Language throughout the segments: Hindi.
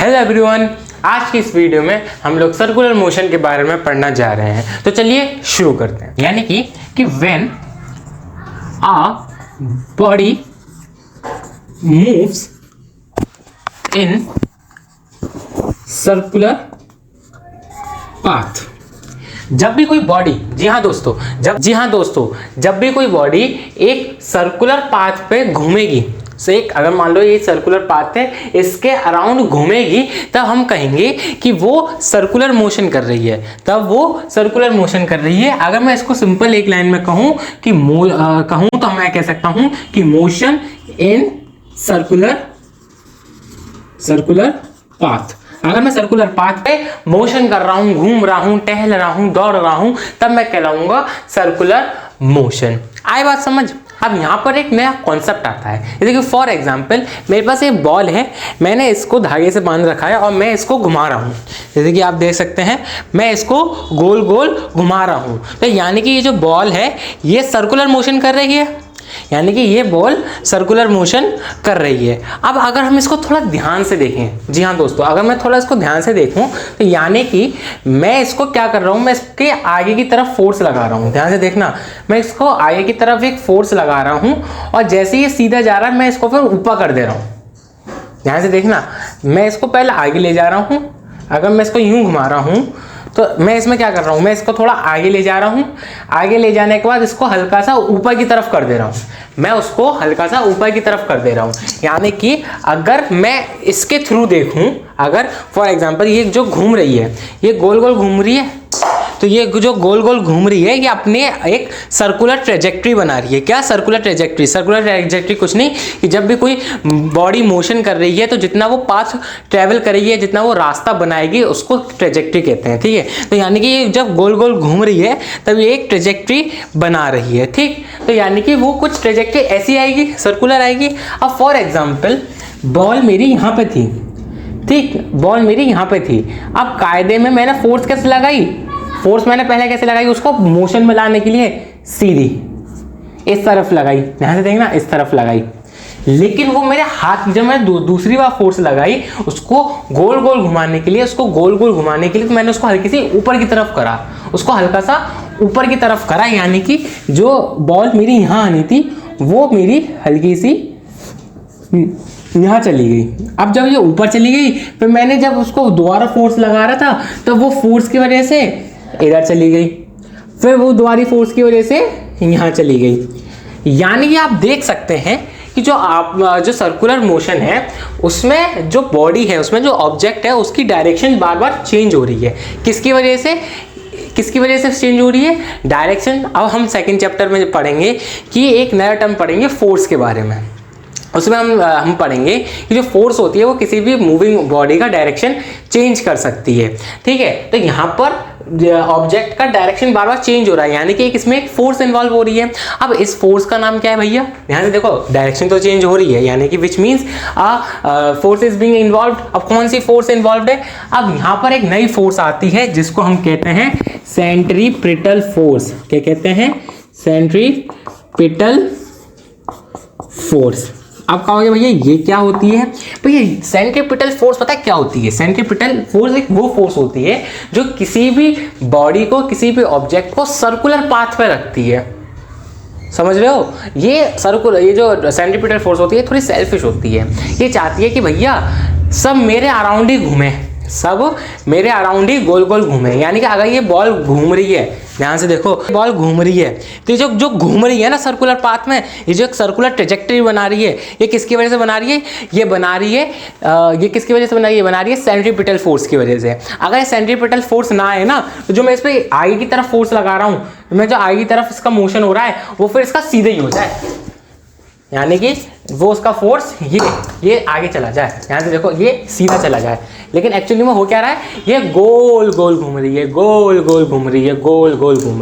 हेलो एवरीवन, आज की इस वीडियो में हम लोग सर्कुलर मोशन के बारे में पढ़ना जा रहे हैं। तो चलिए शुरू करते हैं। यानी कि when a body moves in circular path, जब भी कोई बॉडी जब भी कोई बॉडी एक सर्कुलर पाथ पे घूमेगी, अगर मान लो ये सर्कुलर पाथ है, इसके अराउंड घूमेगी, तब हम कहेंगे कि वो सर्कुलर मोशन कर रही है। अगर मैं इसको सिंपल एक लाइन में कहूं तो मैं कह सकता हूं कि मोशन इन सर्कुलर पाथ। अगर मैं सर्कुलर पाथ पे मोशन कर रहा हूं, घूम रहा हूं, टहल रहा हूं, दौड़ रहा हूं, तब मैं कहलाऊंगा सर्कुलर मोशन। आई बात समझ? अब यहाँ पर एक नया कॉन्सेप्ट आता है। जैसे कि फॉर एग्जांपल मेरे पास एक बॉल है, मैंने इसको धागे से बांध रखा है और मैं इसको घुमा रहा हूँ। जैसे कि आप देख सकते हैं, मैं इसको गोल गोल घुमा रहा हूँ। तो यानी कि ये जो बॉल है ये सर्कुलर मोशन कर रही है, यानी कि ये बॉल सर्कुलर मोशन कर रही है। अब अगर हम इसको थोड़ा ध्यान से देखें, जी हाँ दोस्तों, अगर मैं थोड़ा इसको ध्यान से देखूं तो यानी कि मैं इसको क्या कर रहा हूं, मैं इसके आगे की तरफ फोर्स लगा रहा हूं। ध्यान से देखना, मैं इसको आगे की तरफ एक फोर्स लगा रहा हूं और जैसे ये सीधा जा रहा है मैं इसको फिर ऊपर कर दे रहा हूं। ध्यान से देखना, मैं इसको पहले आगे ले जा रहा हूं। अगर मैं इसको यूं घुमा रहा हूं तो मैं इसमें क्या कर रहा हूँ, मैं इसको थोड़ा आगे ले जा रहा हूँ। आगे ले जाने के बाद इसको हल्का सा ऊपर की तरफ कर दे रहा हूँ। मैं उसको हल्का सा ऊपर की तरफ कर दे रहा हूँ। यानी कि अगर मैं इसके थ्रू देखूँ, अगर फॉर एग्जांपल ये जो घूम रही है, ये गोल गोल घूम रही है, तो ये जो गोल गोल घूम रही है ये अपने एक सर्कुलर ट्रेजेक्ट्री बना रही है। क्या सर्कुलर ट्रेजेक्ट्री? सर्कुलर ट्रेजेक्ट्री कुछ नहीं कि जब भी कोई बॉडी मोशन कर रही है तो जितना वो पाथ ट्रेवल करेगी है, जितना वो रास्ता बनाएगी, उसको ट्रेजेक्ट्री कहते हैं। ठीक है, तो यानी कि ये जब गोल गोल घूम रही है तब ये एक ट्रेजेक्ट्री बना रही है। ठीक, तो यानी कि वो कुछ ट्रेजेक्ट्री ऐसी आएगी, सर्कुलर आएगी। अब फॉर एग्जाम्पल बॉल मेरी यहाँ पे थी, ठीक, बॉल मेरी यहाँ पे थी। अब कायदे में मैंने फोर्स कैसे लगाई? फोर्स मैंने पहले कैसे लगाई? उसको मोशन में लाने के लिए सीधी इस तरफ लगाई। ध्यान से देखना, इस तरफ लगाई। लेकिन वो मेरे हाथ, जब मैं दूसरी बार फोर्स लगाई उसको गोल गोल घुमाने के लिए, तो मैंने उसको हल्की सी ऊपर की तरफ करा, उसको हल्का सा ऊपर की तरफ करा। यानी कि जो बॉल मेरी यहाँ आनी थी वो मेरी हल्की सी यहाँ चली गई। अब जब ये ऊपर चली गई, फिर मैंने जब उसको दोबारा फोर्स लगा रहा था तो वो फोर्स की वजह से इधर चली गई, फिर वो दोबारा फोर्स की वजह से यहाँ चली गई। यानी कि आप देख सकते हैं कि जो सर्कुलर मोशन है उसमें जो बॉडी है, उसमें जो ऑब्जेक्ट है, उसकी डायरेक्शन बार बार चेंज हो रही है। किसकी वजह से चेंज हो रही है? डायरेक्शन। अब हम सेकंड चैप्टर में पढ़ेंगे कि एक नया टर्म पढ़ेंगे फोर्स के बारे में। उसमें हम पढ़ेंगे कि जो फोर्स होती है वो किसी भी मूविंग बॉडी का डायरेक्शन चेंज कर सकती है। ठीक है, तो यहाँ पर ऑब्जेक्ट का डायरेक्शन बार बार चेंज हो रहा है, यानी कि इसमें एक फोर्स इन्वॉल्व हो रही है। अब इस फोर्स का नाम क्या है भैया? ध्यान से देखो, डायरेक्शन तो चेंज हो रही है, यानी कि which means force is being involved. अब कौन सी फोर्स इन्वॉल्व्ड है? अब यहाँ पर एक नई फोर्स आती है जिसको हम कहते हैं सेंट्रीपिटल फोर्स। क्या कहते हैं? Centripetal force. अब कहोगे भैया ये क्या होती है? भैया सेंट्रीपिटल फोर्स पता है क्या होती है? सेंट्रीपिटल फोर्स एक वो फोर्स होती है जो किसी भी बॉडी को, किसी भी ऑब्जेक्ट को सर्कुलर पाथ पे रखती है। समझ रहे हो? ये जो सेंट्रीपिटल फोर्स होती है थोड़ी सेल्फिश होती है। ये चाहती है कि भैया सब मेरे अराउंड ही घूमे, सब मेरे अराउंड ही गोल गोल घूमे। यानी कि अगर ये बॉल घूम रही है, ध्यान से देखो, बॉल घूम रही है, तो ये जो घूम रही है ना सर्कुलर पाथ में, ये जो एक सर्कुलर ट्रेजेक्टरी बना रही है, ये किसकी वजह से बना रही है? ये किसकी वजह से बना रही है? बना रही है सेंट्रीपिटल फोर्स की वजह से। अगर ये सेंट्रीपिटल फोर्स ना आए ना, तो जो मैं इस पर आगे की तरफ फोर्स लगा रहा हूँ, मैं जो आगे की तरफ इसका मोशन हो रहा है वो फिर इसका सीधे ही हो जाए, यानी कि वो उसका फोर्स ये आगे चला जाए। यहाँ से देखो, ये सीधा चला जाए, लेकिन एक्चुअली में हो क्या रहा है? ये गोल गोल घूम रही है, गोल गोल घूम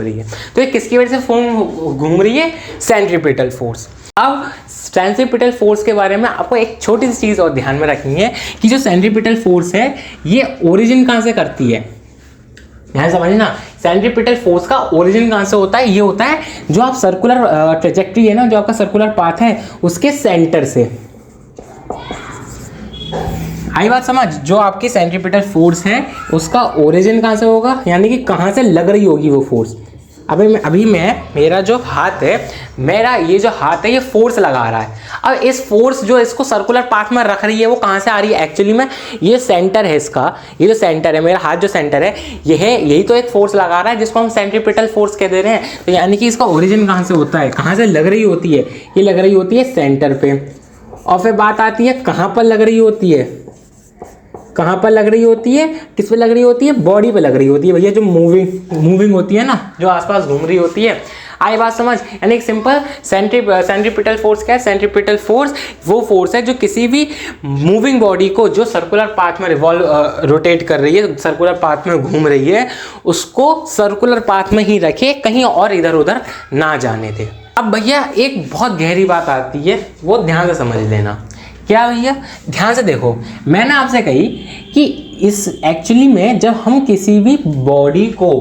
रही है। तो ये किसकी वजह से घूम रही है? Centripetal force. अब सेंट्रीपिटल फोर्स के बारे में आपको एक छोटी सी चीज़ और ध्यान में रखनी है कि जो सेंट्रीपिटल फोर्स है ये ओरिजिन कहाँ से करती है? ध्यान समझना, सेंट्रीपिटल फोर्स का ओरिजिन कहाँ से होता है? ये होता है जो आप सर्कुलर ट्रेजेक्ट्री है ना, जो आपका सर्कुलर पाथ है उसके सेंटर से। आई बात समझ। जो आपकी सेंट्रीपिटल फोर्स है उसका ओरिजिन कहाँ से होगा, यानी कि कहाँ से लग रही होगी वो फोर्स। अभी मेरा जो हाथ है, मेरा ये जो हाथ है ये फोर्स लगा रहा है। अब इस फोर्स जो इसको सर्कुलर पाथ में रख रही है वो कहाँ से आ रही है, एक्चुअली में ये सेंटर है इसका, ये जो सेंटर है, मेरा हाथ जो सेंटर है ये है, यही तो एक फोर्स लगा रहा है जिसको हम सेंट्रीपिटल फोर्स कह दे रहे हैं। तो यानी कि इसका ओरिजिन कहाँ से होता है, कहाँ से लग रही होती है, ये लग रही होती है सेंटर पे। और फिर बात आती है कहाँ पर लग रही होती है, कहाँ पर लग रही होती है, किस पे लग रही होती है, बॉडी पे लग रही होती है भैया, जो मूविंग होती है ना, जो आसपास घूम रही होती है। आई बात समझ। यानी एक सिंपल सेंट्रीपिटल फोर्स क्या है, सेंट्रीपिटल फोर्स वो फोर्स है जो किसी भी मूविंग बॉडी को जो सर्कुलर पाथ में रोटेट कर रही है, सर्कुलर पाथ में घूम रही है, उसको सर्कुलर पाथ में ही रखे, कहीं और इधर उधर ना जाने दे। अब भैया एक बहुत गहरी बात आती है, वो ध्यान से समझ लेना। क्या भैया, ध्यान से देखो, मैंने आपसे कही कि इस एक्चुअली में जब हम किसी भी बॉडी को,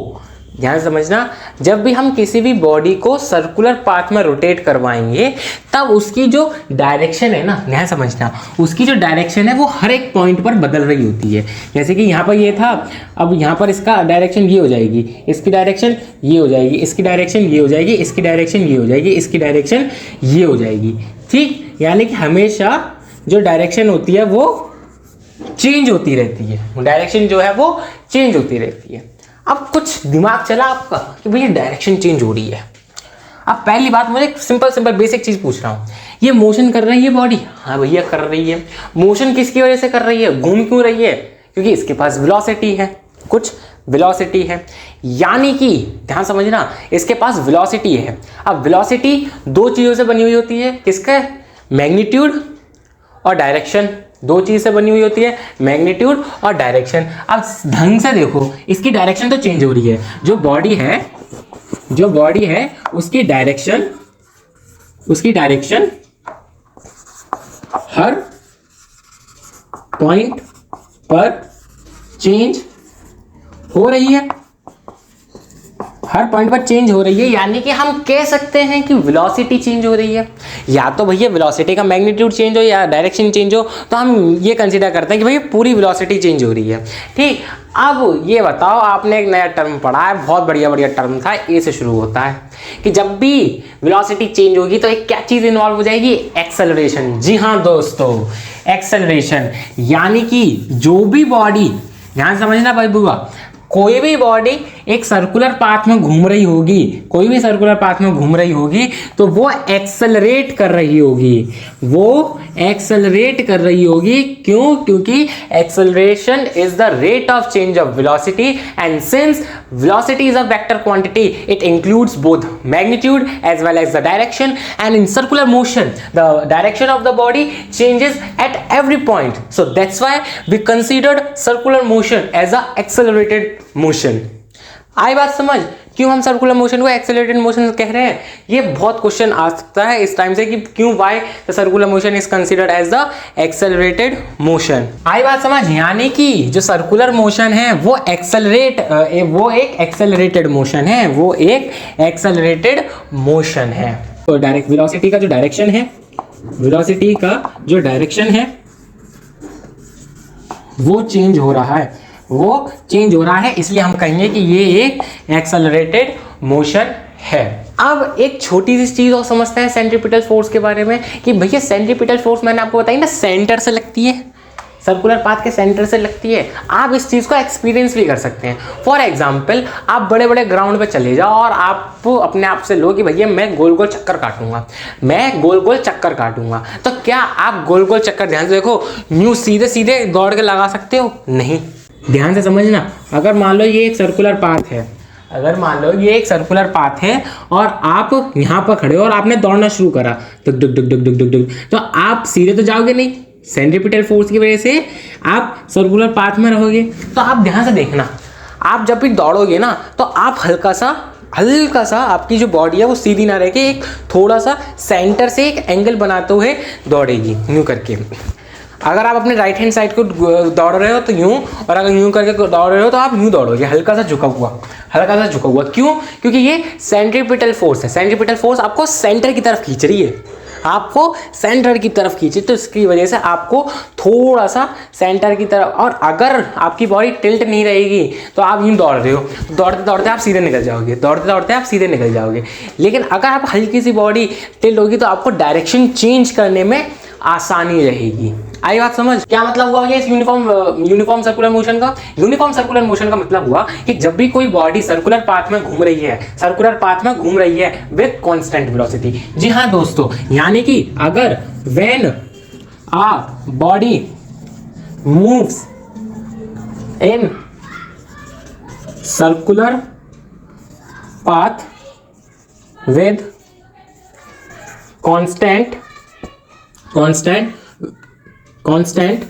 ध्यान से समझना, जब भी हम किसी भी बॉडी को सर्कुलर पाथ में रोटेट करवाएंगे तब उसकी जो डायरेक्शन है ना, ध्यान समझना, उसकी जो डायरेक्शन है वो हर एक पॉइंट पर बदल रही होती है। जैसे कि यहाँ पर ये था, अब यहाँ पर इसका डायरेक्शन ये हो जाएगी, इसकी डायरेक्शन ये हो जाएगी, इसकी डायरेक्शन ये हो जाएगी, इसकी डायरेक्शन ये हो जाएगी, इसकी डायरेक्शन ये हो जाएगी। ठीक, यानी कि हमेशा जो डायरेक्शन होती है वो चेंज होती रहती है, डायरेक्शन जो है वो चेंज होती रहती है। अब कुछ दिमाग चला आपका कि भैया डायरेक्शन चेंज हो रही है। अब पहली बात, मुझे एक सिंपल बेसिक चीज पूछ रहा हूँ, ये मोशन कर रही है बॉडी, हाँ भैया कर रही है। मोशन किसकी वजह से कर रही है, घूम क्यों रही है, क्योंकि इसके पास वेलोसिटी है, कुछ वेलोसिटी है। यानी कि ध्यान समझना, इसके पास वेलोसिटी है। अब वेलोसिटी दो चीजों से बनी हुई होती है, किसका, मैग्नीट्यूड और डायरेक्शन, दो चीज से बनी हुई होती है, मैग्नीट्यूड और डायरेक्शन। अब ढंग से देखो, इसकी डायरेक्शन तो चेंज हो रही है, जो बॉडी है उसकी डायरेक्शन हर पॉइंट पर चेंज हो रही है, हर पॉइंट पर चेंज हो रही है। यानी कि हम कह सकते हैं कि वेलोसिटी चेंज हो रही है। या तो भैया वेलोसिटी का मैग्नीट्यूड चेंज हो या डायरेक्शन चेंज हो, तो हम ये कंसीडर करते हैं कि भैया पूरी वेलोसिटी चेंज हो रही है। ठीक, अब ये बताओ, आपने एक नया टर्म पढ़ा है, बहुत बढ़िया टर्म था, ए से शुरू होता है, कि जब भी वेलोसिटी चेंज होगी तो एक क्या चीज इन्वॉल्व हो जाएगी, एक्सेलरेशन। जी हाँ दोस्तों, एक्सेलरेशन। यानी कि जो भी बॉडी, ध्यान समझना भाई बुआ, कोई भी बॉडी एक सर्कुलर पाथ में घूम रही होगी, कोई भी सर्कुलर पाथ में घूम रही होगी, तो वो एक्सेलरेट कर रही होगी, वो एक्सेलरेट कर रही होगी। क्यों, क्योंकि acceleration is the rate of change of velocity, and since velocity is a vector quantity, it includes both magnitude as well as the direction, and in circular motion the direction of the body changes at every point. So that's why we considered circular motion as a accelerated motion. आई बात समझ, क्यों हम सर्कुलर मोशन को एक्सेलरेटेड मोशन कह रहे हैं। ये बहुत क्वेश्चन आ सकता है इस टाइम से कि क्यों, why the circular motion is considered as the accelerated motion. आई बात समझ, यानी कि जो सर्कुलर मोशन है वो एक एक्सेलरेटेड मोशन है, वो एक एक्सेलरेटेड मोशन है। तो डायरेक्ट वेलोसिटी का जो डायरेक्शन है, वेलोसिटी का जो डायरेक्शन है वो चेंज हो रहा है, वो चेंज हो रहा है, इसलिए हम कहेंगे कि ये एक एक्सेलरेटेड मोशन है। अब एक छोटी सी चीज और समझते हैं सेंट्रीपिटल फोर्स के बारे में, कि भैया सेंट्रीपिटल फोर्स मैंने आपको बताई ना, सेंटर से लगती है, सर्कुलर पाथ के सेंटर से लगती है। आप इस चीज़ को एक्सपीरियंस भी कर सकते हैं। फॉर एग्जाम्पल, आप बड़े बड़े ग्राउंड पे चले जाओ और आप अपने आप से लो कि भैया मैं गोल गोल चक्कर काटूंगा, मैं गोल गोल चक्कर काटूंगा, तो क्या आप गोल गोल चक्कर, ध्यान से देखो, यूं सीधे सीधे दौड़ के लगा सकते हो? नहीं। ध्यान से समझना, अगर मान लो ये एक सर्कुलर पाथ है, अगर मान लो ये एक सर्कुलर पाथ है और आप यहाँ पर खड़े हो और आपने दौड़ना शुरू करा, डुक डुक डुक डुक डुक डुक डुक, तो आप सीधे तो जाओगे नहीं, सेंट्रीपिटल फोर्स की वजह से आप सर्कुलर पाथ में रहोगे। तो आप ध्यान से देखना, आप जब भी दौड़ोगे ना, तो आप हल्का सा आपकी जो बॉडी है वो सीधी ना रह के एक थोड़ा सा सेंटर से एक एंगल बनाते हुए दौड़ेगी, यूं करके। अगर आप अपने राइट हैंड साइड को दौड़ रहे हो तो यूं, और अगर यूं करके दौड़ रहे हो तो आप यूं दौड़ोगे, हल्का सा झुका हुआ। क्यों? क्योंकि ये सेंट्रीपिटल फोर्स है, सेंट्रीपिटल फोर्स आपको सेंटर की तरफ खींच रही है। आपको सेंटर की तरफ खींचे, तो इसकी वजह से आपको थोड़ा सा सेंटर की तरफ, और अगर आपकी बॉडी टिल्ट नहीं रहेगी तो आप यूँ दौड़ रहे हो, दौड़ते दौड़ते आप सीधे निकल जाओगे, दौड़ते दौड़ते आप सीधे निकल जाओगे। लेकिन अगर आप हल्की सी बॉडी टिल्ट होगी तो आपको डायरेक्शन चेंज करने में आसानी रहेगी। आई बात समझ? क्या मतलब हुआ ये इस यूनिफॉर्म सर्कुलर मोशन का? यूनिफॉर्म सर्कुलर मोशन का मतलब हुआ कि जब भी कोई बॉडी सर्कुलर पाथ में घूम रही है विद कांस्टेंट वेलोसिटी। जी हाँ दोस्तों, यानी कि अगर when a body moves in circular path with constant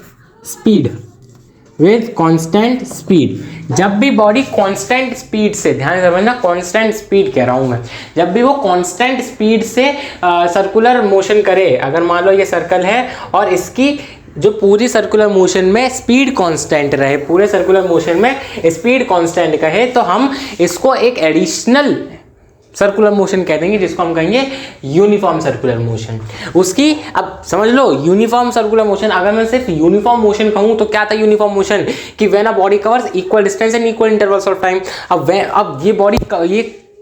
speed, जब भी बॉडी कांस्टेंट स्पीड से, ध्यान से समझना, कांस्टेंट स्पीड कह रहा हूं मैं, जब भी वो कांस्टेंट स्पीड से सर्कुलर मोशन करे, अगर मान लो ये सर्कल है और इसकी जो पूरी सर्कुलर मोशन में स्पीड कांस्टेंट रहे, पूरे सर्कुलर मोशन में स्पीड कांस्टेंट कहे, तो हम इसको एक एडिशनल सर्कुलर मोशन कह देंगे, जिसको हम कहेंगे यूनिफॉर्म सर्कुलर मोशन। उसकी अब समझ लो, यूनिफॉर्म सर्कुलर मोशन, अगर मैं सिर्फ यूनिफॉर्म मोशन कहूँ तो क्या था यूनिफॉर्म मोशन? कि when a body covers equal distance and equal intervals of time. अब ये बॉडी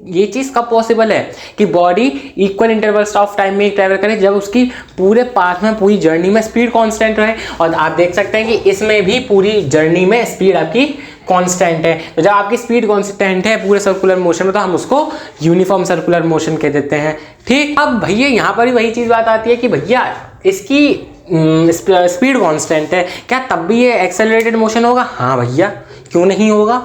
ये चीज़ कब पॉसिबल है कि body equal intervals of time में ट्रैवल करे? जब उसकी पूरे पाथ में, पूरी जर्नी में स्पीड कांस्टेंट रहे। और आप देख सकते हैं कि इसमें भी पूरी जर्नी में स्पीड आपकी कांस्टेंट है। तो जब आपकी स्पीड कांस्टेंट है पूरे सर्कुलर मोशन में, तो हम उसको यूनिफॉर्म सर्कुलर मोशन कह देते हैं। ठीक, अब भैया यहाँ पर भी वही चीज़ बात आती है कि भैया इसकी स्पीड कांस्टेंट है, क्या तब भी ये एक्सेलरेटेड मोशन होगा? हाँ भैया, क्यों नहीं होगा?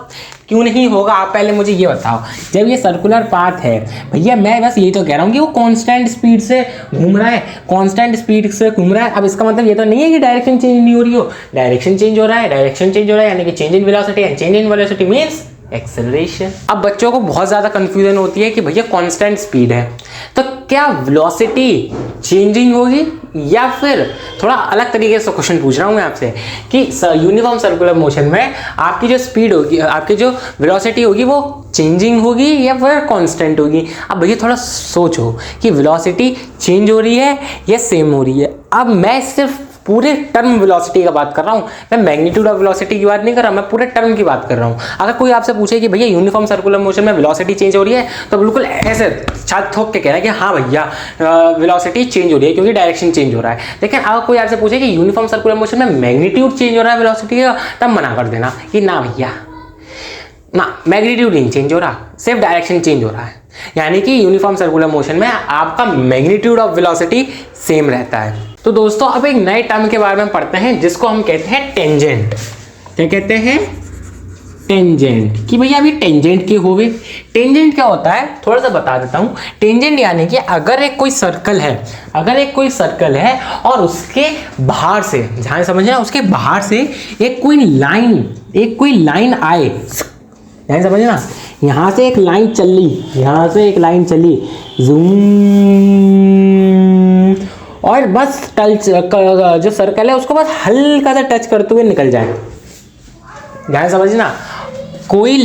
क्यों नहीं होगा? आप पहले मुझे ये बताओ, जब ये सर्कुलर पाथ है भैया, मैं बस यही तो कह रहा हूँ कि वो कांस्टेंट स्पीड से घूम रहा है, कांस्टेंट स्पीड से घूम रहा है। अब इसका मतलब ये तो नहीं है कि डायरेक्शन चेंज नहीं हो रही हो, डायरेक्शन चेंज हो रहा है, डायरेक्शन चेंज हो रहा है, यानी कि change in velocity, and change in velocity means acceleration. अब बच्चों को बहुत ज़्यादा कंफ्यूजन होती है कि भैया कांस्टेंट स्पीड है तो क्या वेलोसिटी चेंजिंग होगी, या फिर थोड़ा अलग तरीके से क्वेश्चन पूछ रहा हूँ मैं आपसे कि यूनिफॉर्म सर्कुलर मोशन में आपकी जो स्पीड होगी, आपकी जो वेलोसिटी होगी, वो चेंजिंग होगी या फिर कांस्टेंट होगी? अब भैया थोड़ा सोचो कि वेलोसिटी चेंज हो रही है या सेम हो रही है। अब मैं सिर्फ पूरे टर्म वेलोसिटी का बात कर रहा हूँ, मैं मैग्नीट्यूड ऑफ वेलोसिटी की बात नहीं कर रहा, मैं पूरे टर्म की बात कर रहा हूँ। अगर कोई आपसे पूछे कि भैया यूनिफॉर्म सर्कुलर मोशन में वेलोसिटी चेंज हो रही है, तो बिल्कुल ऐसे छात ठोक के कहना है कि हाँ भैया वेलोसिटी चेंज हो रही है क्योंकि डायरेक्शन चेंज हो रहा है। लेकिन अगर कोई आपसे पूछे कि यूनिफॉर्म सर्कुलर मोशन में मैग्नीट्यूड चेंज हो रहा है वेलोसिटी का, तब मना कर देना कि ना भैया, ना मैग्नीट्यूड नहीं चेंज हो रहा, सिर्फ डायरेक्शन चेंज हो रहा है। यानी कि यूनिफॉर्म सर्कुलर मोशन में आपका मैग्नीट्यूड ऑफ वेलोसिटी सेम रहता है। तो दोस्तों अब एक नए टर्म के बारे में पढ़ते हैं जिसको हम कहते हैं टेंजेंट। क्या कहते हैं? टेंजेंट। कि भैया अभी टेंजेंट के हो गए। टेंजेंट क्या होता है थोड़ा सा बता देता हूँ। टेंजेंट यानी कि अगर एक कोई सर्कल है, और उसके बाहर से, ध्यान समझना, उसके बाहर से एक कोई लाइन आए, ध्यान समझना, यहाँ से एक लाइन चली, जूम, और बस टच, जो सर्कल है उसको बस हल्का सा टच करते हुए निकल जाए। ध्यान समझना, कोई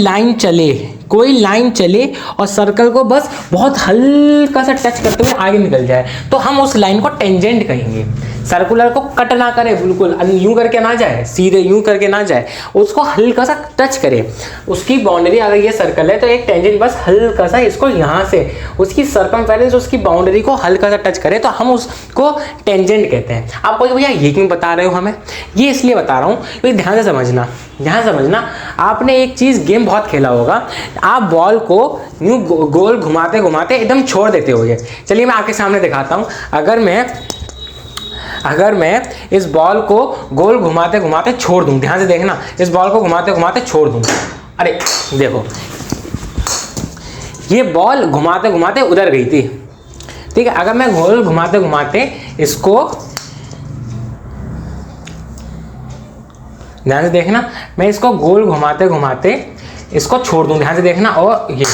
लाइन चले और सर्कल को बस बहुत हल्का सा टच करते हुए आगे निकल जाए, तो हम उस लाइन को टेंजेंट कहेंगे। सर्कुलर को कट ना करे, बिल्कुल यूं करके ना जाए, सीधे यूं करके ना जाए, उसको हल्का सा टच करे। उसकी बाउंड्री, अगर ये सर्कल है तो एक टेंजेंट बस हल्का सा इसको यहाँ से, उसकी सर्कमफेरेंस, उसकी बाउंड्री को हल्का सा टच करे, तो हम उसको टेंजेंट कहते हैं। आप कहोगे भैया ये क्यों बता रहे हो हमें? ये इसलिए बता रहा हूँ क्योंकि ध्यान से समझना, आपने एक चीज़ गेम बहुत खेला होगा, आप बॉल को यूं गोल घुमाते घुमाते एकदम छोड़ देते होगे। चलिए मैं आपके सामने दिखाता हूँ। अगर मैं इस बॉल को गोल घुमाते घुमाते छोड़ दूं, ध्यान से देखना, इस बॉल को घुमाते घुमाते छोड़ दूं, अरे देखो ये बॉल घुमाते घुमाते उधर गई थी, ठीक है। अगर मैं गोल घुमाते घुमाते इसको, ध्यान से देखना, मैं इसको गोल घुमाते घुमाते इसको छोड़ दूं, ध्यान से देखना, और ये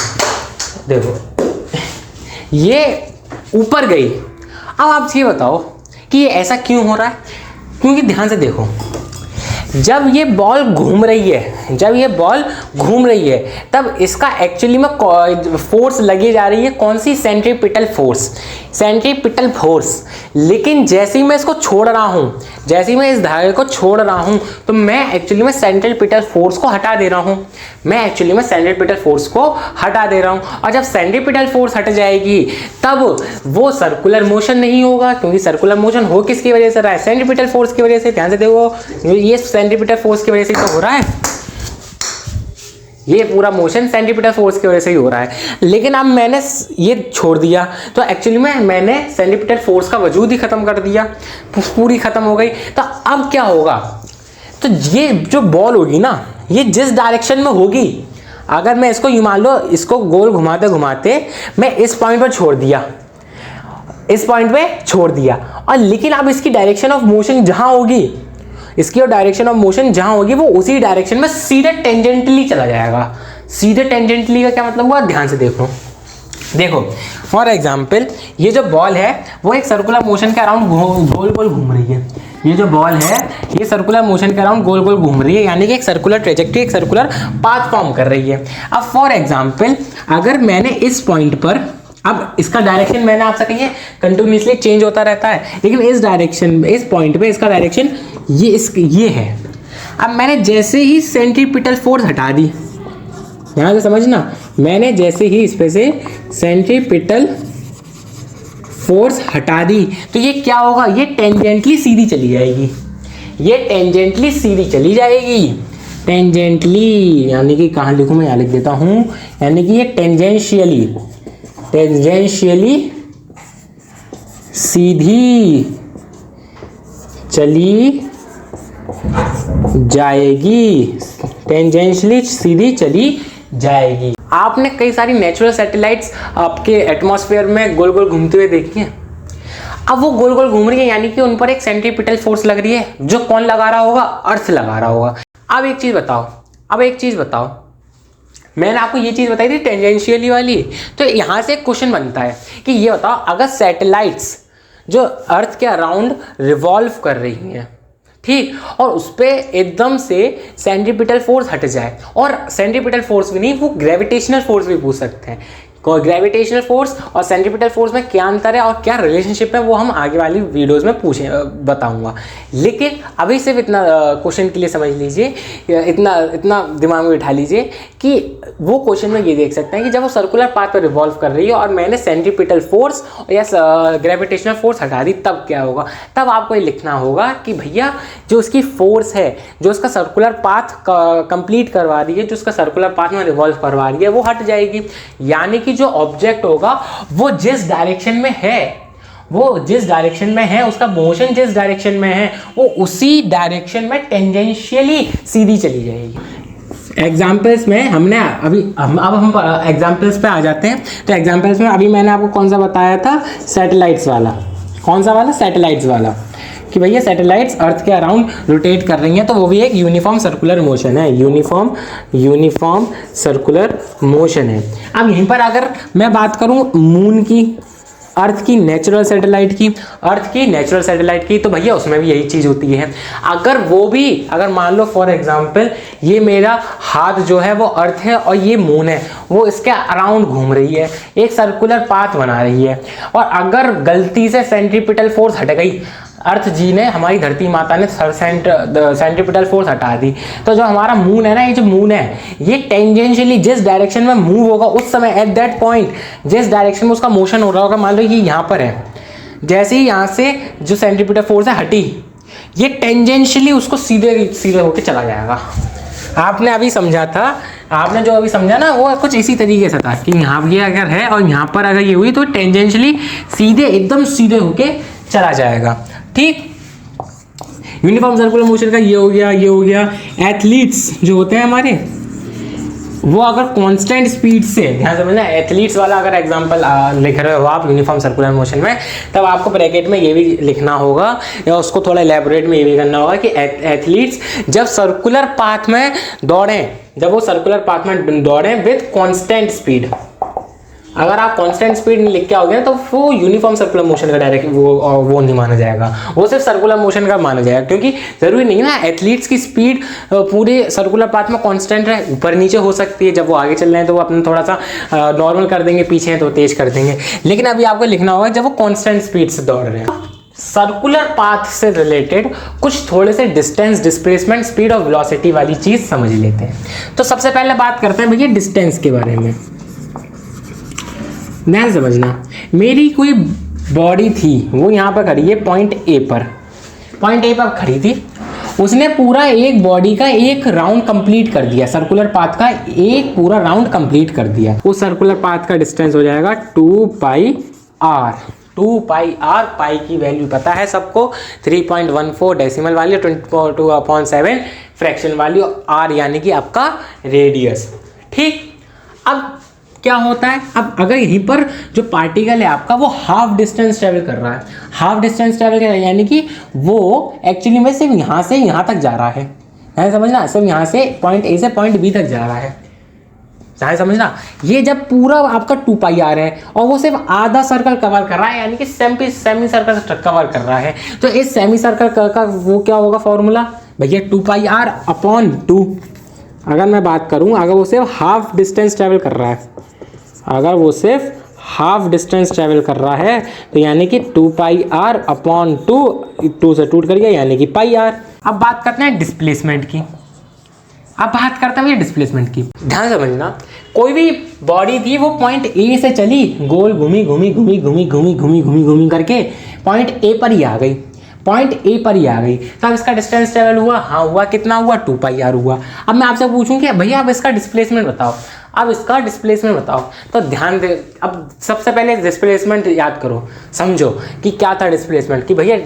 देखो ये ऊपर गई। अब आप ये बताओ कि ये ऐसा क्यों हो रहा है? क्योंकि ध्यान से देखो, जब ये बॉल घूम रही है तब इसका एक्चुअली में फोर्स लगी जा रही है। कौन सी? Centripetal force. Centripetal force. लेकिन जैसे ही मैं इसको छोड़ रहा हूँ, जैसे ही मैं इस धागे को छोड़ रहा हूँ, तो मैं एक्चुअली में सेंट्रीपिटल फोर्स को हटा दे रहा हूँ। मैं एक्चुअली में सेंट्रीपिटल फोर्स को हटा दे रहा हूँ। और जब सेंट्रीपिटल फोर्स हट जाएगी तब वो सर्कुलर मोशन नहीं होगा, क्योंकि सर्कुलर मोशन हो किसकी वजह से रहा है? सेंट्रीपिटल फोर्स की वजह से। ध्यान से देखो, ये सेंट्रीपिटल फोर्स की वजह से तो हो रहा है, ये पूरा मोशन सेंट्रीपिटल फोर्स की वजह से ही हो रहा है। लेकिन अब मैंने ये छोड़ दिया तो एक्चुअली में मैंने सेंट्रीपिटल फोर्स का वजूद ही खत्म कर दिया, पूरी खत्म हो गई। तो अब क्या होगा? तो ये जो बॉल होगी ना, ये जिस डायरेक्शन में होगी, अगर मैं इसको यूं मान लो, इसको गोल घुमाते घुमाते मैं इस पॉइंट पर छोड़ दिया, इस पॉइंट पे छोड़ दिया, और लेकिन अब इसकी डायरेक्शन ऑफ मोशन जहां होगी, इसकी और डायरेक्शन ऑफ मोशन जहां होगी, वो उसी डायरेक्शन में सीधे टेंजेंटली चला जाएगा। सीधे टेंजेंटली का क्या मतलब हुआ? ध्यान से देखो फॉर एग्जाम्पल, ये जो बॉल है वो एक सर्कुलर मोशन के अराउंड गोल गोल घूम रही है। ये जो बॉल है ये सर्कुलर मोशन के अराउंड गोल गोल घूम रही है, यानी कि एक सर्कुलर ट्रेजेक्टरी, एक सर्कुलर पाथ फॉर्म कर रही है। अब फॉर एग्जाम्पल, अगर मैंने इस पॉइंट पर, अब इसका डायरेक्शन मैंने आपसे कही है कंटिन्यूसली चेंज होता रहता है, लेकिन इस डायरेक्शन, इस पॉइंट पे इसका डायरेक्शन ये है। अब मैंने जैसे ही सेंट्रीपिटल फोर्स हटा दी, यहाँ से समझना, मैंने जैसे ही इस पे से सेंट्रीपिटल फोर्स हटा दी तो ये क्या होगा? ये टेंजेंटली सीधी चली जाएगी, ये टेंजेंटली सीधी चली जाएगी। टेंजेंटली यानी कि कहाँ लिखूँ मैं? यहाँ लिख देता हूँ, यानी कि ये टेंजेंशियली सीधी चली जाएगी, टेंजेंशियली सीधी चली जाएगी। आपने कई सारी नेचुरल सैटेलाइट्स आपके एटमॉस्फेयर में गोल गोल घूमते हुए देखी हैं। अब वो गोल गोल घूम रही है, यानी कि उन पर एक सेंट्रीपिटल फोर्स लग रही है, जो कौन लगा रहा होगा? अर्थ लगा रहा होगा। अब एक चीज बताओ, मैंने आपको ये चीज बताई थी टेंजेंशियली वाली, तो यहाँ से एक क्वेश्चन बनता है कि ये बताओ, अगर सैटेलाइट्स जो अर्थ के अराउंड रिवॉल्व कर रही हैं, ठीक, और उस पर एकदम से सेंट्रीपिटल फोर्स हट जाए, और सेंट्रीपिटल फोर्स भी नहीं, वो ग्रेविटेशनल फोर्स भी पूछ सकते हैं, ग्रेविटेशनल फोर्स और सेंट्रीपिटल फोर्स में क्या अंतर है और क्या रिलेशनशिप है, वो हम आगे वाली वीडियोस में बताऊंगा। लेकिन अभी सिर्फ इतना क्वेश्चन के लिए समझ लीजिए, इतना दिमाग में बिठा लीजिए कि वो क्वेश्चन में ये देख सकते हैं कि जब वो सर्कुलर पाथ पर रिवॉल्व कर रही है और मैंने सेंट्रीपिटल फोर्स या ग्रेविटेशनल फोर्स हटा दी, तब क्या होगा? तब आपको ये लिखना होगा कि भैया जो उसकी फोर्स है, जो उसका सर्कुलर पाथ कंप्लीट करवा रही है, जो उसका सर्कुलर पाथ में रिवॉल्व करवा रही है, वो हट जाएगी। यानी कि जो ऑब्जेक्ट होगा वो जिस डायरेक्शन में है, उसका मोशन जिस डायरेक्शन में है, वो उसी डायरेक्शन में टेंजेंशियली सीधी चली जाएगी। एग्जाम्पल्स में हमने हम एग्जाम्पल्स पे आ जाते हैं। तो एग्जाम्पल्स में अभी मैंने आपको कौन सा बताया था? सैटेलाइट्स वाला। कौन सा वाला? सैटेलाइट्स वाला, कि भैया सैटेलाइट्स अर्थ के अराउंड रोटेट कर रही हैं, तो वो भी एक यूनिफॉर्म सर्कुलर मोशन है, यूनिफॉर्म सर्कुलर मोशन है। अब यहीं पर अगर मैं बात करूं मून की, अर्थ की नेचुरल सैटेलाइट की, तो भैया उसमें भी यही चीज़ होती है। अगर मान लो फॉर एग्जांपल ये मेरा हाथ जो है वो अर्थ है और ये मून है, वो इसके अराउंड घूम रही है, एक सर्कुलर पाथ बना रही है, और अगर गलती से सेंट्रीपिटल फोर्स हट गई, अर्थ जी ने, हमारी धरती माता ने सेंट्रीपिटल फोर्स हटा दी, तो जो हमारा मून है ना, ये जो मून है, ये टेंजेंशियली जिस डायरेक्शन में मूव होगा उस समय, एट दैट पॉइंट जिस डायरेक्शन में उसका मोशन हो रहा होगा, मान लो ये यहाँ पर है, जैसे ही यहाँ से जो सेंट्रीपिटल फोर्स है हटी, ये टेंजेंशियली उसको सीधे होके चला जाएगा। आपने अभी समझा था, आपने जो अभी समझा ना, वो कुछ इसी तरीके से था कि यहाँ ये अगर है और यहाँ पर अगर ये हुई, तो टेंजेंशियली एकदम सीधे होके चला जाएगा। ठीक, यूनिफॉर्म सर्कुलर मोशन का ये हो गया। एथलीट्स जो होते हैं हमारे, वो अगर कांस्टेंट स्पीड से, ध्यान समझना, एथलीट्स वाला अगर एग्जांपल लिख रहे हो आप यूनिफॉर्म सर्कुलर मोशन में, तब आपको ब्रैकेट में ये भी लिखना होगा, या उसको थोड़ा इलेबोरेट में ये भी करना होगा कि एथलीट्स जब सर्कुलर पाथ में दौड़ें, विद कांस्टेंट स्पीड, अगर आप कांस्टेंट स्पीड लिख के आओगे ना तो वो यूनिफॉर्म सर्कुलर मोशन का डायरेक्ट वो नहीं माना जाएगा, वो सिर्फ सर्कुलर मोशन का माना जाएगा, क्योंकि जरूरी नहीं ना एथलीट्स की स्पीड पूरे सर्कुलर पाथ में कांस्टेंट रहे, ऊपर नीचे हो सकती है। जब वो आगे चल रहे हैं तो वो अपना थोड़ा सा नॉर्मल कर देंगे, पीछे हैं तो तेज कर देंगे, लेकिन अभी आपको लिखना होगा जब वो कांस्टेंट स्पीड से दौड़ रहे हैं। सर्कुलर पाथ से रिलेटेड कुछ थोड़े से डिस्टेंस, डिस्प्लेसमेंट, स्पीड और वेलोसिटी वाली चीज समझ लेते हैं। तो सबसे पहले बात करते हैं भैया डिस्टेंस के बारे में। ध्यान समझना, मेरी कोई बॉडी थी, वो यहाँ पर खड़ी है पॉइंट ए पर खड़ी थी, उसने पूरा एक बॉडी का एक राउंड कंप्लीट कर दिया, सर्कुलर पाथ का एक पूरा राउंड कंप्लीट कर दिया। उस सर्कुलर पाथ का डिस्टेंस हो जाएगा 2πr। 2πr, पाई की वैल्यू पता है सबको, 3.14 डेसिमल वाली, 22/7 फ्रैक्शन वाली, r यानी कि आपका रेडियस। ठीक, अब क्या होता है, अब अगर यहीं पर जो पार्टिकल है आपका वो हाफ डिस्टेंस ट्रेवल कर रहा है, हाफ डिस्टेंस ट्रेवल कर रहा है यानी कि वो एक्चुअली में सिर्फ यहाँ से यहाँ तक जा रहा है समझना, सिर्फ यहाँ से पॉइंट ए से पॉइंट बी तक जा रहा है समझना। ये जब पूरा आपका 2πr है और वो सिर्फ आधा सर्कल कवर कर रहा है, यानी कि सेमी सर्कल कवर कर रहा है, तो इस सेमी सर्कल का वो क्या होगा फॉर्मूला भैया, 2πr/2। अगर मैं बात करूं, अगर वो सिर्फ हाफ डिस्टेंस ट्रेवल कर रहा है, अगर वो सिर्फ हाफ डिस्टेंस ट्रेवल कर रहा है तो यानी कि 2πr/2, 2 से टूट कर गया यानी कि πr। अब बात करते हैं डिस्प्लेसमेंट की। डिस्प्लेसमेंट की ध्यान समझना, कोई भी बॉडी थी वो पॉइंट ए से चली, गोल घूमी करके पॉइंट ए पर ही आ गई, तब इसका डिस्टेंस ट्रेवल हुआ, हाँ हुआ, कितना हुआ 2πr हुआ। अब मैं आपसे पूछूं कि भैया अब इसका डिस्प्लेसमेंट बताओ, तो ध्यान दे, अब सबसे पहले डिस्प्लेसमेंट याद करो, समझो कि क्या था डिस्प्लेसमेंट, कि भैया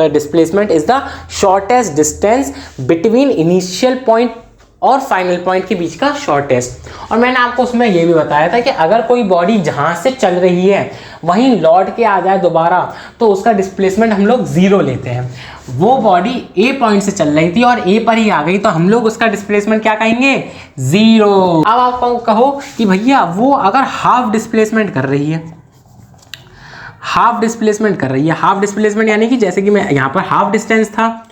displacement is the shortest distance between initial point और फाइनल पॉइंट के बीच का शॉर्टेस्ट। और मैंने आपको उसमें ये भी बताया था कि अगर कोई बॉडी जहाँ से चल रही है वहीं लौट के आ जाए दोबारा तो उसका डिस्प्लेसमेंट हम लोग 0 लेते हैं। वो बॉडी ए पॉइंट से चल रही थी और ए पर ही आ गई तो हम लोग उसका डिस्प्लेसमेंट क्या कहेंगे, 0। अब आप कहो कि भैया वो अगर हाफ डिस्प्लेसमेंट कर रही है, हाफ डिस्प्लेसमेंट यानी कि जैसे कि मैं यहाँ पर हाफ डिस्टेंस था,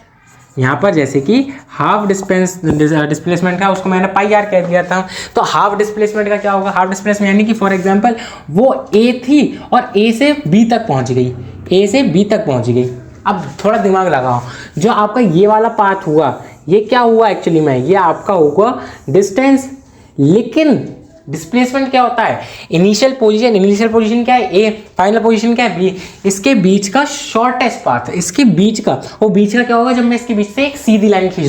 यहाँ पर जैसे कि हाफ डिस्प्लेसमेंट का उसको मैंने πr कह दिया था, तो हाफ डिस्प्लेसमेंट का क्या होगा, हाफ डिस्प्लेसमेंट यानी कि फॉर एग्जांपल वो ए थी और ए से बी तक पहुँच गई, अब थोड़ा दिमाग लगाओ, जो आपका ये वाला पाथ हुआ ये क्या हुआ एक्चुअली में, ये आपका होगा डिस्टेंस, लेकिन डिस्प्लेसमेंट क्या होता है, इनिशियल पोजीशन क्या है ए, फाइनल पोजीशन क्या है बी, इसके बीच का शॉर्टेस्ट पाथ, इसके बीच का क्या होगा, जब मैं इसके बीच से एक सीधी लाइन खींच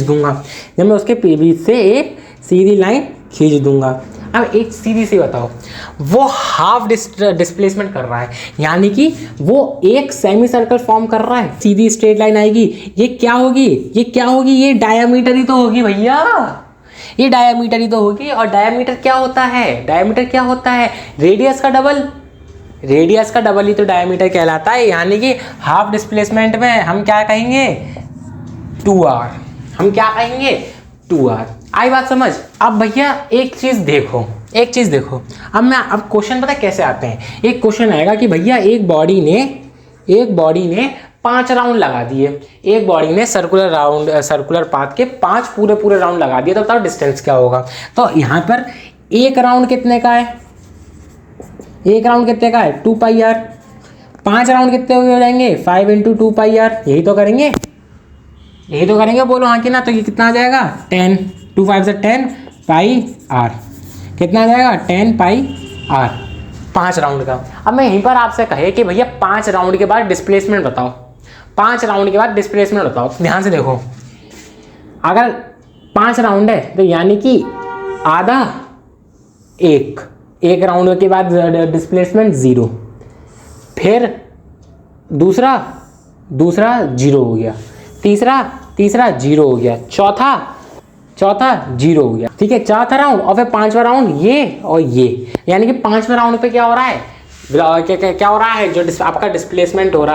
दूंगा, अब एक सीधी सी बताओ, वो हाफ डिस्प्लेसमेंट कर रहा है यानी कि वो एक सेमी सर्कल फॉर्म कर रहा है, सीधी स्ट्रेट लाइन आएगी, ये क्या होगी, ये डायमीटर ही तो होगी भैया, ये डायमीटर ही तो होगी। और डायमीटर क्या होता है, रेडियस का डबल ही तो डायमीटर कहलाता है, यानी कि हाफ डिस्प्लेसमेंट में हम क्या कहेंगे 2r। आई बात समझ। अब भैया एक चीज देखो, अब क्वेश्चन पता कैसे आते हैं, एक क्वेश्चन आएगा कि भैया एक बॉडी ने 5 राउंड लगा दिए, एक बॉडी ने सर्कुलर पाथ के 5 पूरे राउंड लगा दिए, तो बताओ डिस्टेंस क्या होगा। तो यहाँ पर एक राउंड कितने का है, 2πr, 5 राउंड कितने हो जाएंगे 5 × 2πr, यही तो करेंगे बोलो हाँ कि ना। तो ये कितना आ जाएगा 10, 2 5 से 10 πr, कितना आ जाएगा 10 πr, 5 राउंड का। अब मैं यहीं पर आपसे कहे कि भैया 5 राउंड के बाद डिस्प्लेसमेंट बताओ, ध्यान से देखो, अगर 5 राउंड है तो यानी कि आधा एक राउंड के बाद डिस्प्लेसमेंट 0, फिर दूसरा 0 हो गया, तीसरा 0 हो गया, चौथा 0 हो गया, ठीक है, चौथा राउंड और फिर 5वां राउंड ये और ये, यानी कि 5वें राउंड पे क्या हो रहा है, जो आपका डिस्प्लेसमेंट हो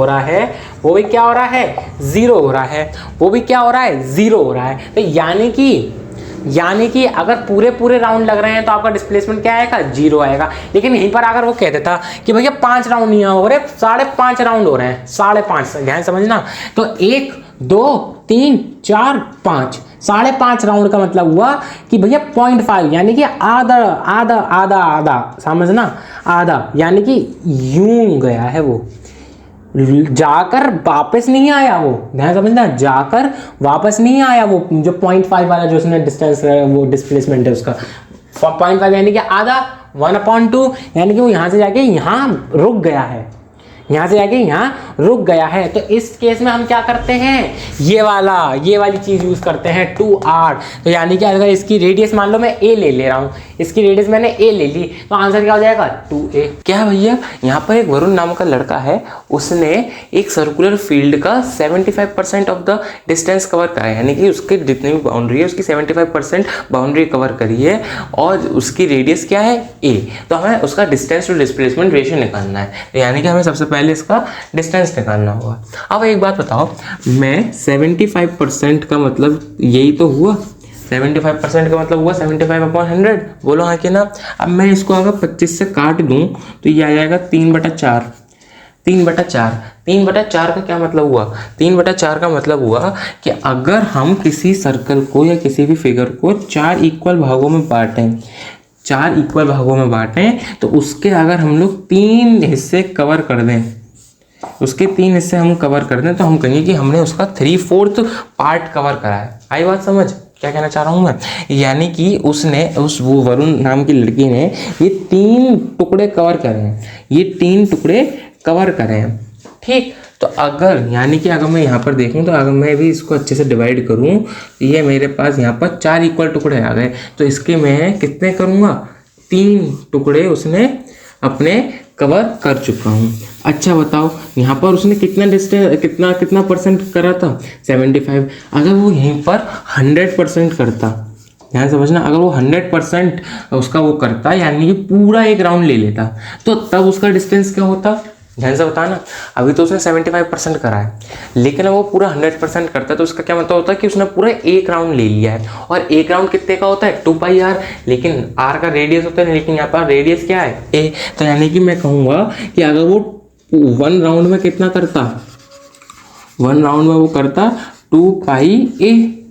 रहा है, वो भी क्या हो रहा है 0 हो रहा है, तो यानी कि यानी कि अगर पूरे पूरे राउंड लग रहे हैं तो आपका डिस्प्लेसमेंट क्या आएगा, 0 आएगा। लेकिन यहीं पर अगर वो कह देता कि भैया 5 राउंड नहीं हो रहे, 5.5 राउंड हो रहे हैं, 5.5, ध्यान समझना, तो 1 2 3 4 5, 5.5 राउंड का मतलब हुआ कि भैया 0.5, यानी कि आधा आधा आधा आधा, समझना, आधा, यानी कि यूं गया है वो, जाकर वापस नहीं आया वो, ध्यान समझना, जाकर वापस नहीं आया वो, जो 0.5 वाला जो उसने डिस्टेंस वो डिस्प्लेसमेंट है उसका 0.5, यानी कि आधा, 1/2, यानी कि वो यहाँ से जाके यहाँ रुक गया है, यहाँ से जाके यहाँ रुक गया है। तो इस केस में हम क्या करते हैं, ये वाली चीज़ यूज़ करते हैं 2r। तो यानी कि अगर इसकी रेडियस मान लो मैं a ले रहा हूँ, इसकी रेडियस मैंने a ले ली, तो आंसर क्या हो जाएगा, 2a। क्या भैया, यहाँ पर एक वरुण नाम का लड़का है, उसने एक सर्कुलर फील्ड का 75% ऑफ द डिस्टेंस कवर करा है, यानी कि उसके जितनी भी बाउंड्री है उसकी 75% बाउंड्री कवर करी है, और उसकी रेडियस क्या है, a। तो हमें उसका डिस्टेंस टू डिस्प्लेसमेंट रेशियो निकालना है, तो यानी कि हमें सबसे पहले इसका डिस्टेंस निकालना होगा। अब एक बात बताओ, मैं 75% का मतलब यही तो हुआ, 75% का मतलब हुआ 75/100, बोलो हाँ कि ना। अब मैं इसको अगर 25 से काट दूं तो ये आ जाएगा 3/4। 3/4 3/4 का क्या मतलब हुआ, 3/4 का मतलब हुआ कि अगर हम किसी सर्कल को या किसी भी फिगर को 4 इक्वल भागों में बांटें, 4 इक्वल भागों में बांटें, तो उसके अगर हम लोग 3 हिस्से कवर कर दें, उसके 3 हिस्से हम कवर कर दें, तो हम कहेंगे कि हमने उसका 3/4 पार्ट कवर करा है। आई बात समझ, क्या कहना चाह रहा हूँ मैं, यानी कि उसने वो वरुण नाम की लड़की ने ये 3 टुकड़े कवर करे हैं, ये 3 टुकड़े कवर करे हैं, ठीक। तो अगर यानी कि अगर मैं यहाँ पर देखूँ, तो अगर मैं भी इसको अच्छे से डिवाइड करूँ, तो ये मेरे पास यहाँ पर 4 इक्वल टुकड़े आ गए, तो इसके मैं कितने करूँगा, 3 टुकड़े उसने अपने कवर कर चुका हूँ। अच्छा बताओ, यहाँ पर उसने कितना डिस्टेंस कितना परसेंट करा था, 75। अगर वो यहीं पर 100% करता, ध्यान समझना, अगर वो 100% उसका वो करता, यानी कि पूरा एक राउंड ले लेता, तो तब उसका डिस्टेंस क्या होता, ध्यान से बताना। अभी तो उसने 75% करा है, लेकिन वो पूरा 100% करता है, तो उसका क्या मतलब होता है कि उसने पूरा एक राउंड ले लिया है, और एक राउंड कितने का होता है, 2πr, लेकिन r का रेडियस होता है, लेकिन यहाँ पर रेडियस क्या है, a। तो यानी कि मैं कहूँगा कि अगर वो 1 राउंड में कितना करता, 1 राउंड में वो करता 2πa,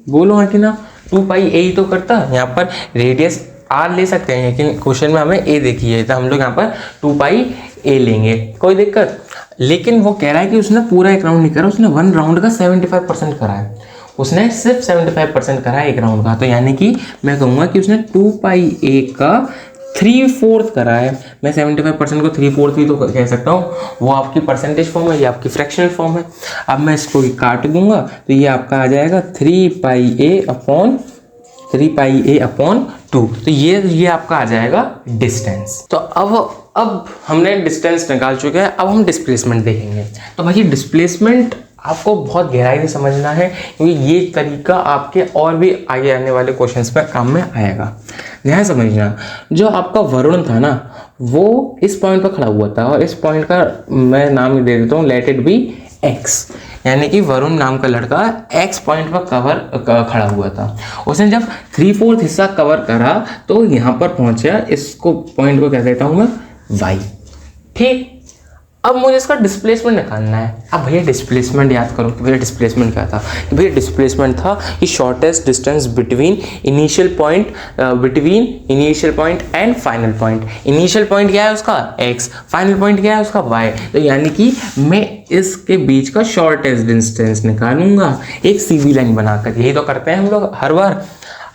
बोलो हाँ कि ना, 2πa ही तो करता। यहाँ पर रेडियस r ले सकते हैं, लेकिन क्वेश्चन में हमें a देखी है, तो हम लोग यहाँ पर 2πa लेंगे, कोई दिक्कत। लेकिन वो कह रहा है कि उसने पूरा एक राउंड नहीं करा, उसने 1 राउंड का 75% करा है, उसने सिर्फ 75% करा है एक राउंड का। तो यानी कि मैं कहूँगा कि उसने 2πa का 3/4 करा है। मैं 75% को 3/4 भी तो कह सकता हूँ, वो आपकी परसेंटेज फॉर्म है, ये आपकी फ्रैक्शनल फॉर्म है। अब मैं इसको काट दूंगा, तो ये आपका आ जाएगा 3πa/2। तो ये आपका आ जाएगा डिस्टेंस। तो अब हमने डिस्टेंस निकाल चुके हैं, अब हम डिस्प्लेसमेंट देखेंगे। तो भाई डिस्प्लेसमेंट आपको बहुत गहराई से समझना है, क्योंकि ये तरीका आपके और भी आगे आने वाले क्वेश्चंस पर काम में आएगा। ध्यान समझना, जो आपका वरुण था ना, वो इस पॉइंट पर खड़ा हुआ था, और इस पॉइंट का मैं नाम दे देता हूँ, लेट इट बी x, यानी कि वरुण नाम का लड़का x पॉइंट पर खड़ा हुआ था। उसने जब 3/4 हिस्सा कवर करा, तो यहाँ पर पहुँचा, इसको पॉइंट को क्या कहता हूँ मैं, y, ठीक। अब मुझे इसका डिस्प्लेसमेंट निकालना है। अब भैया डिस्प्लेसमेंट याद करो कि भैया डिस्प्लेसमेंट क्या था, कि भैया डिस्प्लेसमेंट था कि shortest distance between initial point and final point. Initial point क्या है उसका x, फाइनल पॉइंट क्या है उसका y। तो यानी कि मैं इसके बीच का शॉर्टेस्ट डिस्टेंस निकालूंगा एक सीधी लाइन बनाकर, यही तो करते हैं हम लोग हर बार।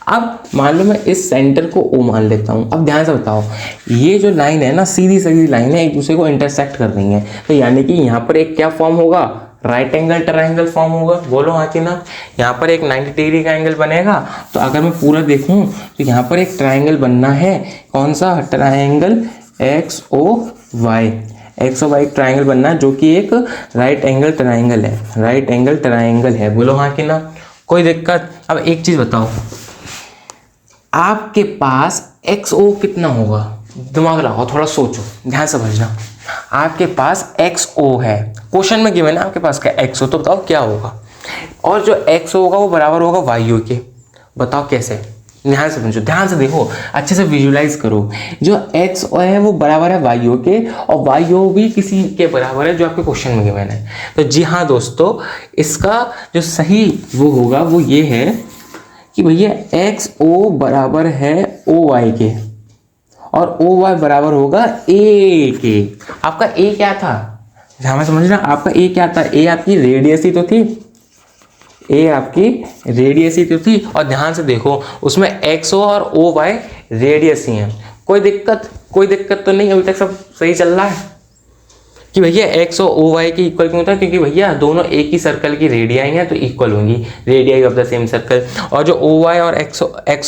अब मान लो मैं इस सेंटर को O मान लेता हूँ। अब ध्यान से बताओ, ये जो लाइन है ना, सीधी सीधी लाइन है, एक दूसरे को इंटरसेक्ट कर रही है, तो यानी कि यहाँ पर एक क्या फॉर्म होगा, राइट एंगल ट्रायंगल फॉर्म होगा, बोलो हाँ कि ना। यहाँ पर एक 90 डिग्री का एंगल बनेगा। तो अगर मैं पूरा देखूँ तो यहाँ पर एक ट्रायंगल बनना है, कौन सा, ट्रायंगल XOY, एक ट्रायंगल बनना है, जो कि एक राइट एंगल ट्रायंगल है, बोलो हाँ कि ना, कोई दिक्कत। अब एक चीज़ बताओ, आपके पास XO कितना होगा, दिमाग लगाओ, थोड़ा सोचो, ध्यान समझना। आपके पास XO है, क्वेश्चन में गिवन है आपके पास क्या XO, तो बताओ क्या होगा। और जो XO होगा वो बराबर होगा YO के, बताओ कैसे, ध्यान से समझो, ध्यान से देखो, अच्छे से विजुलाइज करो। जो एक्स है वो बराबर है वाई ओ के, और वाई ओ भी किसी के बराबर है जो आपके क्वेश्चन में गिवन है। तो जी हाँ दोस्तों, इसका जो सही वो होगा वो ये है कि भैया एक्स ओ बराबर है ओ वाई के, और ओ वाई बराबर होगा ए के। आपका ए क्या था, हमें समझना, आपका ए क्या था, ए आपकी रेडियस ही तो थी, ए आपकी रेडियस ही तो थी। और ध्यान से देखो उसमें एक्स ओ और ओ वाई रेडियस ही हैं। कोई दिक्कत तो नहीं, अभी तक सब सही चल रहा है कि भैया एक्स ओ ओ वाई के इक्वल क्यों होता है, क्योंकि भैया दोनों एक ही सर्कल की रेडियाई हैं तो इक्वल होंगी, radii of the same circle. और जो ओ वाई और एक्स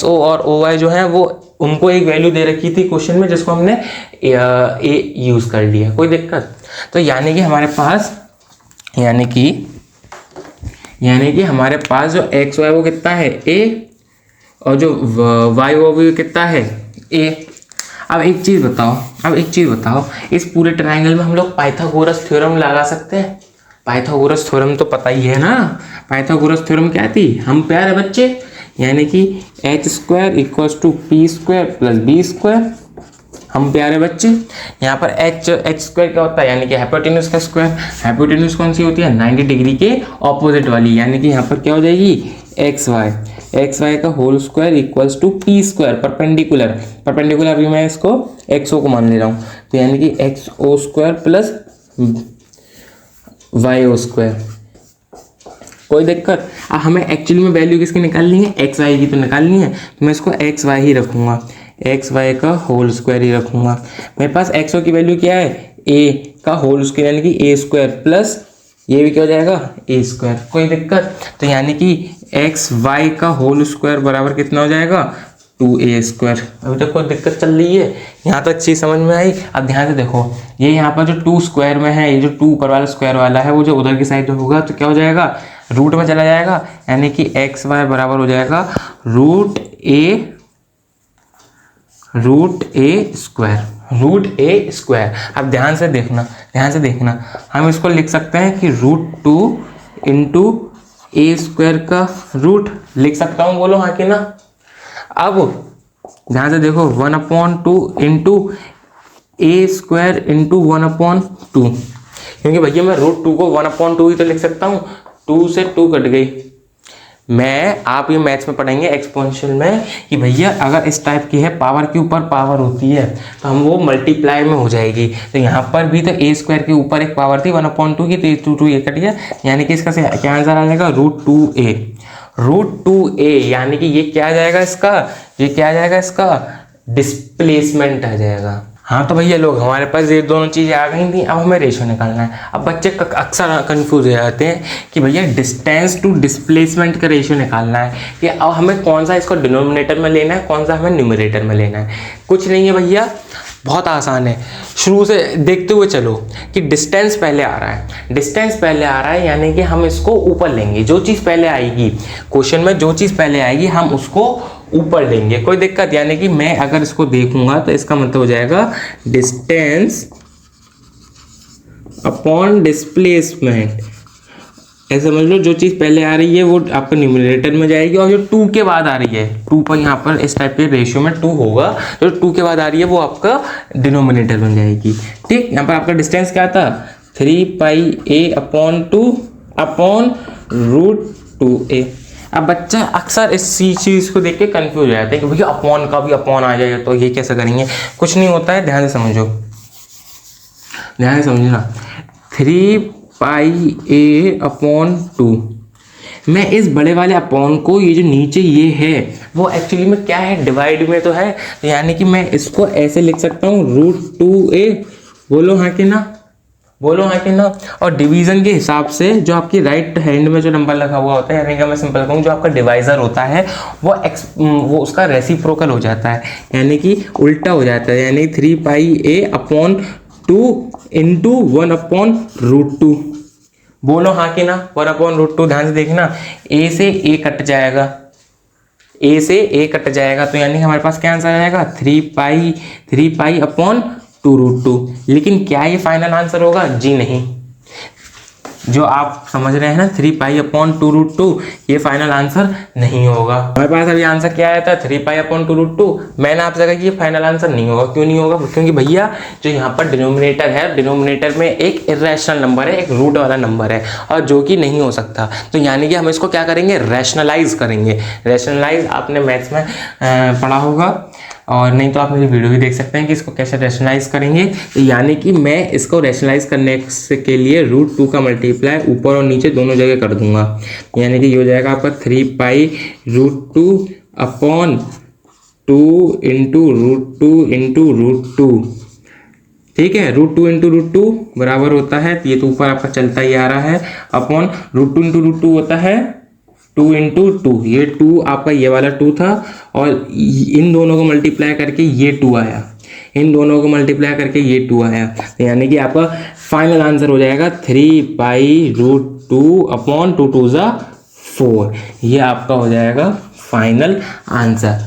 ओ और ओ वाई जो हैं वो उनको एक वैल्यू दे रखी थी क्वेश्चन में, जिसको हमने ए यूज़ कर लिया। कोई दिक्कत, तो यानी कि हमारे पास हमारे पास जो एक्स वाई वो कितना है ए, और जो वाई वो भी कितना है ए। अब एक चीज़ बताओ, इस पूरे ट्रायंगल में हम लोग पाइथागोरस थ्योरम लगा सकते हैं। पाइथागोरस थ्योरम तो पता ही है ना, पाइथागोरस थ्योरम क्या थी, हम प्यारे बच्चे, यानी कि H square equals to P square plus B square. हम प्यारे बच्चे, यहाँ पर एच स्क्वायर क्या होता है, यानी कि हाइपोटेन्यूज का स्क्वायर। हाइपोटेन्यूज कौन सी होती है, 90 डिग्री के ऑपोजिट वाली, यानी कि यहाँ पर क्या हो जाएगी एक्स वाई का whole square equals to P square perpendicular अभी मैं इसको एक्स ओ को मान ले रहा हूँ, तो यानी कि X O square plus Y O square. कोई दिक्कत। अब हमें एक्चुअली में वैल्यू किसकी निकालनी है, एक्स वाई की तो निकालनी है, तो मैं इसको एक्स वाई ही रखूँगा, एक्स वाई का होल स्क्वायर ही रखूँगा। मेरे पास एक्स ओ की वैल्यू क्या है, ए का होल स्क्वायर यानी कि ए स्क्वायर प्लस ये भी क्या हो जाएगा ए स्क्वायर। कोई दिक्कत, तो यानी कि एक्स वाई का होल स्क्वायर बराबर कितना हो जाएगा 2a स्क्वायर। अभी तक कोई दिक्कत चल रही है, यहाँ तक चीज़ समझ में आई। अब ध्यान से देखो, ये यहाँ पर जो 2 स्क्वायर में है, ये जो 2 ऊपर वाला स्क्वायर वाला है वो जो उधर की साइड में होगा तो क्या हो जाएगा रूट में चला जाएगा, यानी कि एक्स वाई बराबर हो जाएगा रूट ए स्क्वायर। अब ध्यान से देखना, हम इसको लिख सकते हैं कि √2 इंटू ए स्क्वायर का रूट लिख सकता हूँ, बोलो हाँ कि ना। अब ध्यान से देखो 1/2 इंटू ए स्क्वायर इंटू 1/2, क्योंकि भैया मैं √2 को 1/2 ही तो लिख सकता हूँ, 2 से 2 कट गई। आप ये मैथ्स में पढ़ेंगे एक्सपोनेंशियल में कि भैया अगर इस टाइप की है पावर के ऊपर पावर होती है तो हम वो मल्टीप्लाई में हो जाएगी। तो यहाँ पर भी तो ए स्क्वायर के ऊपर एक पावर थी 1/2 की, तो 2 ये कट गया, यानी कि इसका क्या आंसर आ जाएगा √2a, यानी कि ये क्या आ जाएगा इसका डिस्प्लेसमेंट आ जाएगा। हाँ तो भैया लोग हमारे पास ये दोनों चीज़ें आ गई थी, अब हमें रेशो निकालना है। अब बच्चे अक्सर कंफ्यूज हो जाते हैं कि भैया डिस्टेंस टू डिस्प्लेसमेंट का रेशो निकालना है कि अब हमें कौन सा इसको डिनोमिनेटर में लेना है, कौन सा हमें न्यूमरेटर में लेना है। कुछ नहीं है भैया, बहुत आसान है। शुरू से देखते हुए चलो कि डिस्टेंस पहले आ रहा है, यानी कि हम इसको ऊपर लेंगे। जो चीज़ पहले आएगी क्वेश्चन में, जो चीज़ पहले आएगी हम उसको ऊपर लेंगे। कोई दिक्कत, यानी कि मैं अगर इसको देखूंगा तो इसका मतलब हो जाएगा डिस्टेंस अपॉन डिस्प्लेसमेंट। ऐसा समझ लो, जो चीज़ पहले आ रही है वो आपका न्यूमरेटर में जाएगी, और जो 2 के बाद आ रही है 2 पर यहाँ पर इस टाइप के रेशियो में 2 होगा, जो 2 के बाद आ रही है वो आपका डिनोमिनेटर बन जाएगी। ठीक, यहाँ पर आपका डिस्टेंस क्या था 3πa/2 अपॉन √2a। अब बच्चा अक्सर इस चीज़ को देख के कन्फ्यूज हो जाते हैं कि भैया अपॉन का भी अपॉन आ जाएगा तो ये कैसे करेंगे। कुछ नहीं होता है, ध्यान से समझना 3πa/2। मैं इस बड़े वाले अपॉन को, ये जो नीचे ये है वो एक्चुअली में क्या है डिवाइड में तो है, यानी कि मैं इसको ऐसे लिख सकता हूँ √2a। बोलो हाँ कि ना। और डिवीजन के हिसाब से जो आपकी राइट हैंड में जो नंबर लगा हुआ होता है, यानी कि मैं सिंपल कहूँ जो आपका डिवाइजर होता है वो उसका रेसिप्रोकल हो जाता है, यानी कि उल्टा हो जाता है, यानी 3πa/2 इंटू 1/√2। बोलो हाँ कि ना, 1/√2। ध्यान से देखना, ए से ए कट जाएगा, तो यानी हमारे पास क्या आंसर आ जाएगा 3π/2√2। लेकिन क्या ये फाइनल आंसर होगा, जी नहीं। जो आप समझ रहे हैं ना 3π/2√2, ये फाइनल आंसर नहीं होगा। हमारे पास अभी आंसर क्या आया था 3π/2√2। मैंने आपसे कहा कि ये फाइनल आंसर नहीं होगा। क्यों नहीं होगा? क्योंकि भैया जो यहाँ पर डिनोमिनेटर है, डिनोमिनेटर में एक इरेशनल नंबर है, एक रूट वाला नंबर है, और जो कि नहीं हो सकता। तो यानी कि हम इसको क्या करेंगे, रैशनलाइज करेंगे। रैशनलाइज आपने मैथ्स में पढ़ा होगा, और नहीं तो आप मेरी वीडियो भी देख सकते हैं कि इसको कैसे रैशनलाइज करेंगे। तो यानी कि मैं इसको रैशनलाइज करने के लिए √2 का मल्टीप्लाई ऊपर और नीचे दोनों जगह कर दूंगा। यानी कि ये हो जाएगा आपका 3π√2/2 × √2 ठीक है। √2 × √2 बराबर होता है, ये तो ऊपर आपका चलता ही आ रहा है, अपॉन √2 × √2 होता है 2 × 2। ये 2 आपका ये वाला 2 था, और इन दोनों को मल्टीप्लाई करके ये 2 आया, इन दोनों को मल्टीप्लाई करके ये 2 आया। तो यानी कि आपका फाइनल आंसर हो जाएगा 3π√2/2 × 2 = 4। ये आपका हो जाएगा फाइनल आंसर।